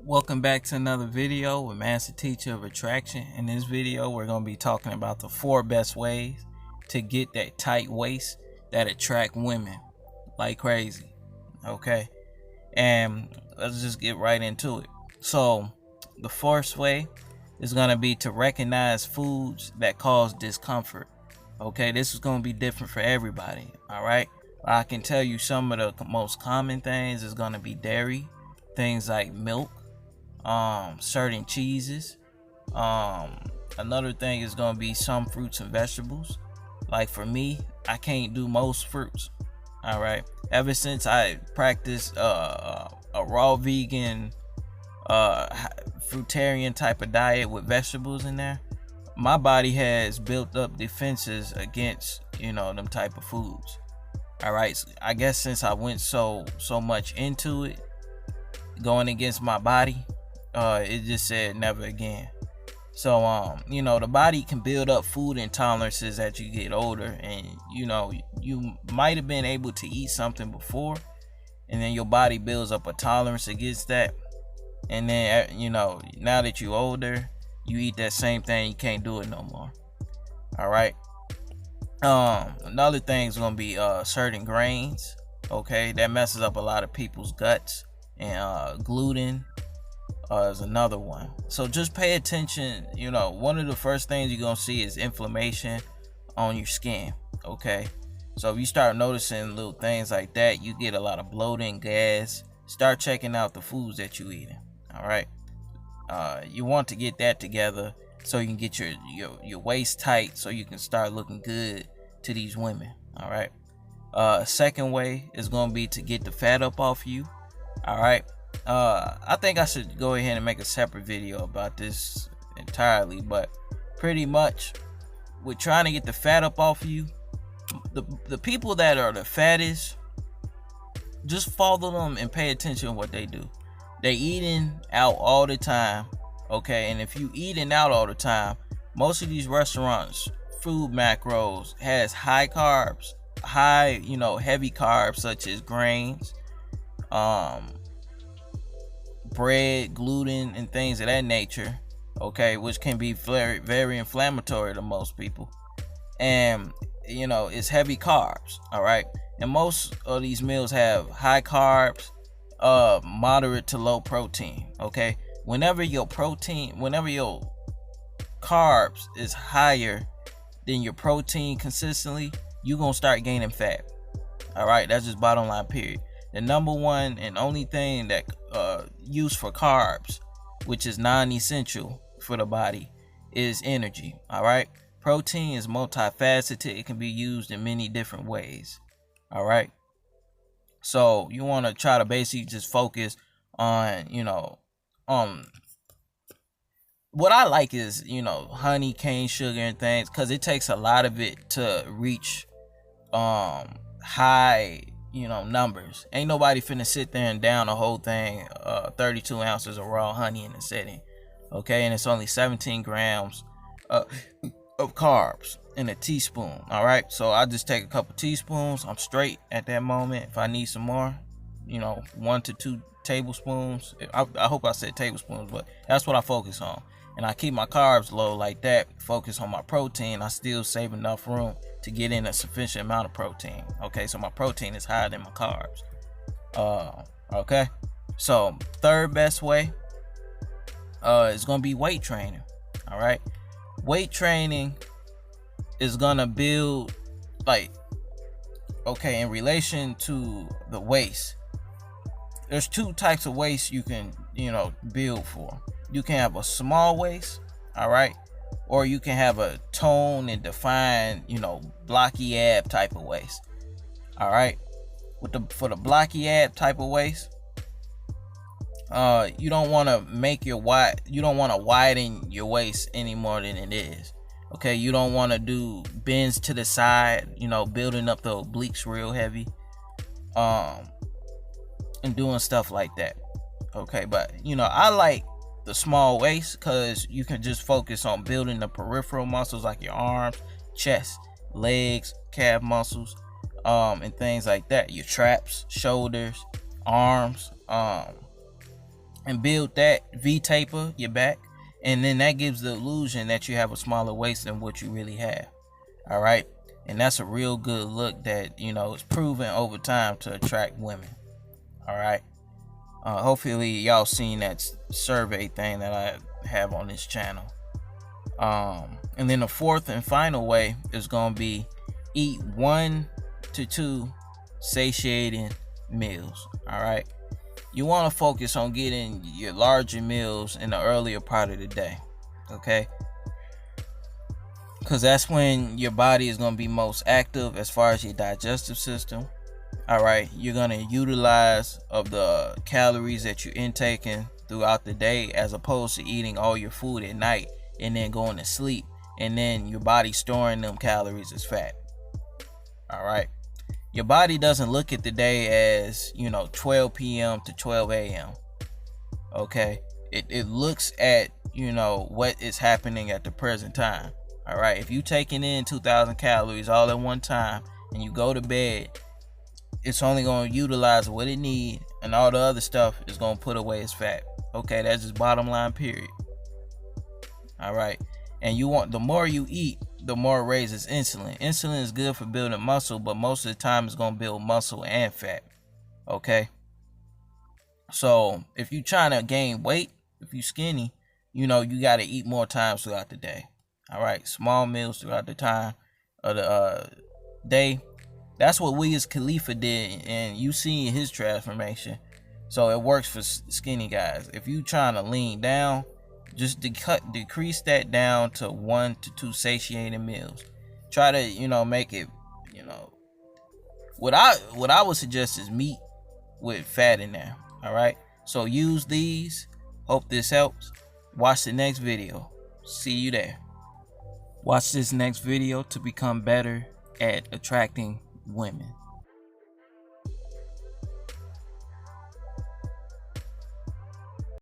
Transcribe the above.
Welcome back to another video with Master Teacher of Attraction. In this video, we're going to be talking about the 4 best ways to get that tight waist that attract women like crazy. Okay, and let's just get right into it. So, the first way is going to be to recognize foods that cause discomfort. Okay, this is going to be different for everybody. All right, I can tell you some of the most common things is going to be dairy, things like milk, certain cheeses. Another thing is gonna be some fruits and vegetables. Like for me, I can't do most fruits. All right. Ever since I practiced a raw vegan, fruitarian type of diet with vegetables in there, my body has built up defenses against them type of foods. All right. So I guess since I went so much into it, going against my body, it just said never again. So the body can build up food intolerances as you get older, and you might have been able to eat something before, and then your body builds up a tolerance against that, and then now that you're older, you eat that same thing, you can't do it no more. All right. Another thing is gonna be certain grains. Okay, that messes up a lot of people's guts, and gluten is another one. So just pay attention. One of the first things you're gonna see is inflammation on your skin. Okay, so if you start noticing little things like that, you get a lot of bloating, gas. Start checking out the foods that you eating. All right, you want to get that together so you can get your waist tight, so you can start looking good to these women. All right. Second way is gonna be to get the fat up off you. All right. I think I should go ahead and make a separate video about this entirely, but pretty much with trying to get the fat up off of you, the people that are the fattest, just follow them and pay attention to what they do. They eating out all the time. Okay, and if you eating out all the time, most of these restaurants food macros has high carbs, heavy carbs such as grains, bread, gluten, and things of that nature. Okay, which can be very, very inflammatory to most people. And it's heavy carbs. All right, and most of these meals have high carbs, moderate to low protein. Okay, whenever your carbs is higher than your protein consistently, you're gonna start gaining fat. All right, that's just bottom line, period. The number one and only thing that used for carbs, which is non-essential for the body, is energy. All right, protein is multifaceted. It can be used in many different ways. All right, so you want to try to basically just focus on what I like is honey, cane sugar, and things, because it takes a lot of it to reach high numbers. Ain't nobody finna sit there and down the whole thing, 32 ounces of raw honey in a sitting. Okay, and it's only 17 grams of carbs in a teaspoon. All right, so I just take a couple teaspoons. I'm straight at that moment. If I need some more, 1 to 2 tablespoons. I hope I said tablespoons, but that's what I focus on. And I keep my carbs low like that, focus on my protein. I still save enough room to get in a sufficient amount of protein. Okay, so my protein is higher than my carbs. Okay, so third best way is gonna be weight training. All right, weight training is gonna build, in relation to the waist, there's 2 types of waist you can build for. You can have a small waist, all right, or you can have a toned and defined, blocky ab type of waist. All right, for the blocky ab type of waist, you don't want to widen your waist any more than it is. Okay, you don't want to do bends to the side, building up the obliques real heavy, and doing stuff like that. Okay, but I like the small waist because you can just focus on building the peripheral muscles like your arms, chest, legs, calf muscles, and things like that. Your traps, shoulders, arms, and build that V-taper your back, and then that gives the illusion that you have a smaller waist than what you really have. All right, and that's a real good look that, you know, is proven over time to attract women. All right, hopefully y'all seen that survey thing that I have on this channel. And then the fourth and final way is gonna be eat 1 to 2 satiating meals. All right, you want to focus on getting your larger meals in the earlier part of the day, okay? Because that's when your body is going to be most active as far as your digestive system. All right, you're going to utilize of the calories that you're intaking throughout the day, as opposed to eating all your food at night and then going to sleep, and then your body storing them calories as fat. All right, your body doesn't look at the day as, you know, 12 p.m. to 12 a.m. Okay, it looks at, you know, what is happening at the present time. All right, if you taking in 2,000 calories all at one time and you go to bed, it's only going to utilize what it needs, and all the other stuff is going to put away as fat. Okay, that's just bottom line, period. All right, and you want, the more you eat, the more it raises insulin. Insulin is good for building muscle, but most of the time it's going to build muscle and fat. Okay, so if you're trying to gain weight, if you're skinny, you know, you got to eat more times throughout the day. All right, small meals throughout the time of the day. That's what Wiz Khalifa did, and you see his transformation. So it works for skinny guys. If you trying to lean down, just decrease that down to 1 to 2 satiating meals. Try to, you know, make it, you know, what I would suggest is meat with fat in there. All right, so use these. Hope this helps. Watch the next video. See you there. Watch this next video to become better at attracting women.